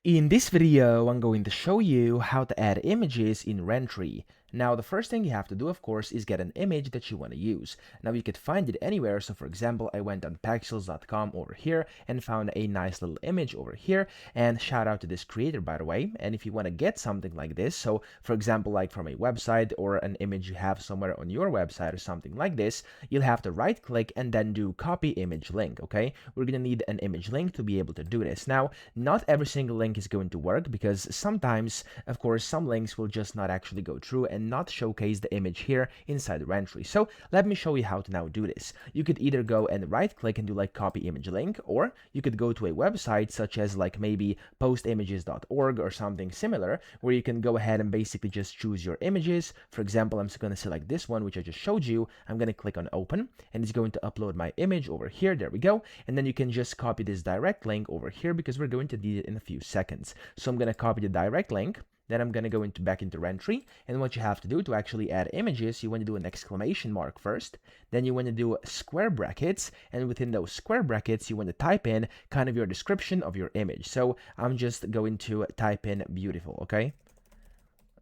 In this video, I'm going to show you how to add images in Rentry. Now, the first thing you have to do, of course, is get an image that you want to use. Now, you could find it anywhere. So, for example, I went on pexels.com over here and found a nice little image over here. And shout out to this creator, by the way. And if you want to get something like this, so for example, like from a website or an image you have somewhere on your website or something like this, you'll have to right click and then do copy image link. Okay, we're going to need an image link to be able to do this. Now, not every single link is going to work because sometimes, of course, some links will just not actually go through and not showcase the image here inside the Rentry. So let me show you how to now do this. You could either go and right click and do like copy image link, or you could go to a website such as like maybe postimages.org or something similar, where you can go ahead and basically just choose your images. For example, I'm just going to select this one, which I just showed you. I'm going to click on open and it's going to upload my image over here. There we go. And then you can just copy this direct link over here because we're going to need it in a few seconds. So I'm going to copy the direct link. Then I'm going to go back into Rentry, and what you have to do to actually add images, you want to do an exclamation mark first, then you want to do square brackets, and within those square brackets, you want to type in kind of your description of your image. So I'm just going to type in beautiful, okay?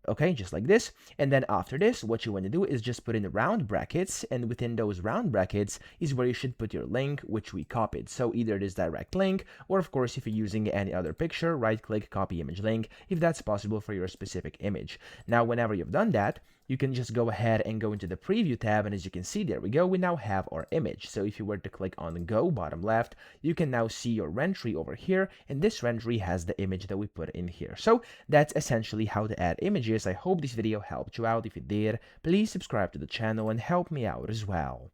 Okay, just like this. And then after this, what you want to do is just put in round brackets, and within those round brackets is where you should put your link, which we copied. So either this direct link, or of course, if you're using any other picture, right click, copy image link, if that's possible for your specific image. Now, whenever you've done that, you can just go ahead and go into the preview tab, and as you can see, there we go, we now have our image. So if you were to click on go, bottom left, you can now see your Rentry over here, and this Rentry has the image that we put in here. So that's essentially how to add images. I hope this video helped you out. If it did, please subscribe to the channel and help me out as well.